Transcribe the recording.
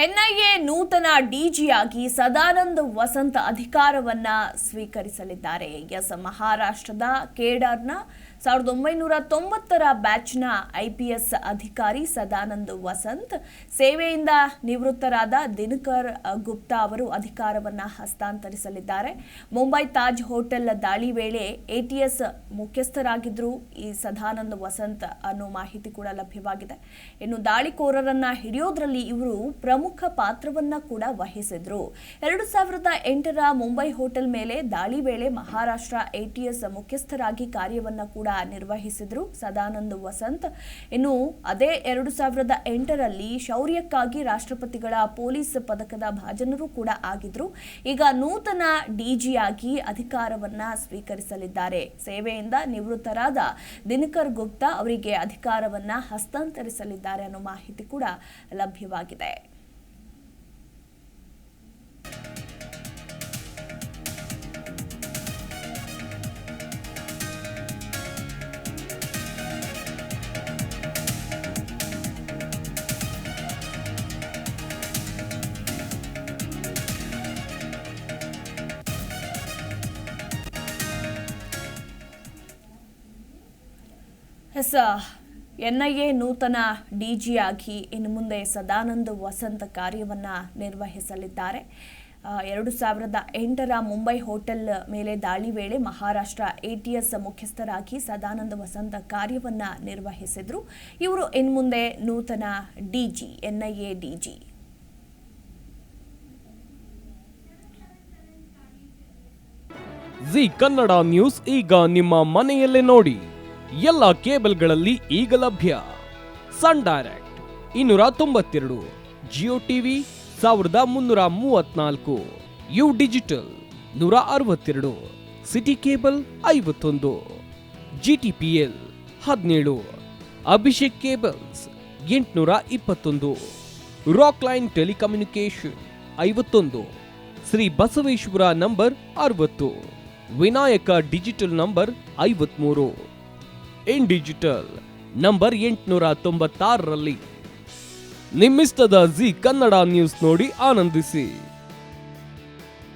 NIA ನೂತನ ಡಿಜಿಯಾಗಿ ಸದಾನಂದ ವಸಂತ್ ಅಧಿಕಾರವನ್ನ ಸ್ವೀಕರಿಸಲಿದ್ದಾರೆ. ಮಹಾರಾಷ್ಟ್ರದ ಕೇಡರ್ನ 1990ರ ಬ್ಯಾಚ್ನ IPS ಅಧಿಕಾರಿ ಸದಾನಂದ ವಸಂತ್ ಸೇವೆಯಿಂದ ನಿವೃತ್ತರಾದ ದಿನಕರ್ ಗುಪ್ತಾ ಅವರು ಅಧಿಕಾರವನ್ನ ಹಸ್ತಾಂತರಿಸಲಿದ್ದಾರೆ. ಮುಂಬೈ ತಾಜ್ ಹೋಟೆಲ್ ದಾಳಿ ವೇಳೆ ATS ಮುಖ್ಯಸ್ಥರಾಗಿದ್ದರು ಈ ಸದಾನಂದ ವಸಂತ್ ಅನ್ನೋ ಮಾಹಿತಿ ಕೂಡ ಲಭ್ಯವಾಗಿದೆ. ಇನ್ನು ದಾಳಿಕೋರರನ್ನ ಹಿಡಿಯೋದ್ರಲ್ಲಿ ಇವರು ಪ್ರಮುಖ ಪಾತ್ರವನ್ನ ಕೂಡ ವಹಿಸಿದ್ರು. 2008ರ ಮುಂಬೈ ಹೋಟೆಲ್ ಮೇಲೆ ದಾಳಿ ವೇಳೆ ಮಹಾರಾಷ್ಟ್ರ ATS ಮುಖ್ಯಸ್ಥರಾಗಿ ಕಾರ್ಯವನ್ನ ಕೂಡ ನಿರ್ವಹಿಸಿದ್ರು ಸದಾನಂದ ವಸಂತ್. ಇನ್ನು ಅದೇ 2008ರಲ್ಲಿ ಶೌರ್ಯಕ್ಕಾಗಿ ರಾಷ್ಟ್ರಪತಿಗಳ ಪೊಲೀಸ್ ಪದಕದ ಭಾಜನರು ಕೂಡ ಆಗಿದ್ರು. ಈಗ ನೂತನ ಡಿಜಿಯಾಗಿ ಅಧಿಕಾರವನ್ನ ಸ್ವೀಕರಿಸಲಿದ್ದಾರೆ. ಸೇವೆಯಿಂದ ನಿವೃತ್ತರಾದ ದಿನಕರ್ ಗುಪ್ತಾ ಅವರಿಗೆ ಅಧಿಕಾರವನ್ನ ಹಸ್ತಾಂತರಿಸಲಿದ್ದಾರೆ ಅನ್ನೋ ಮಾಹಿತಿ ಕೂಡ ಲಭ್ಯವಾಗಿದೆ. NIA ನೂತನ ಡಿಜಿಯಾಗಿ ಇನ್ನು ಮುಂದೆ ಸದಾನಂದ ವಸಂತ್ ಕಾರ್ಯವನ್ನ ನಿರ್ವಹಿಸಲಿದ್ದಾರೆ. 2008ರ ಮುಂಬೈ ಹೋಟೆಲ್ ಮೇಲೆ ದಾಳಿ ವೇಳೆ ಮಹಾರಾಷ್ಟ್ರ ATS ಮುಖ್ಯಸ್ಥರಾಗಿ ಸದಾನಂದ ವಸಂತ್ ಕಾರ್ಯವನ್ನ ನಿರ್ವಹಿಸಿದ್ರು. ಇವರು ಇನ್ನು ಮುಂದೆ ನೂತನ DG NIA DG. Zee Kannada news ಈಗ ನಿಮ್ಮ ಮನೆಯಲ್ಲೇ ನೋಡಿ. ಎಲ್ಲ ಕೇಬಲ್ಗಳಲ್ಲಿ ಈಗ ಲಭ್ಯ. Sun Direct 292, Jio TV 1334, U digital 162, city cable 51, GTPL 17, Abhishek cables 821, rock line telecommunication 51, Shri Basaveshwara number 60, Vinayaka digital number 53, in digital number 896ರಲ್ಲಿ. ನಿಮ್ಮಿಸ್ತದ ಜಿ ಕನ್ನಡ ನ್ಯೂಸ್ ನೋಡಿ ಆನಂದಿಸಿ.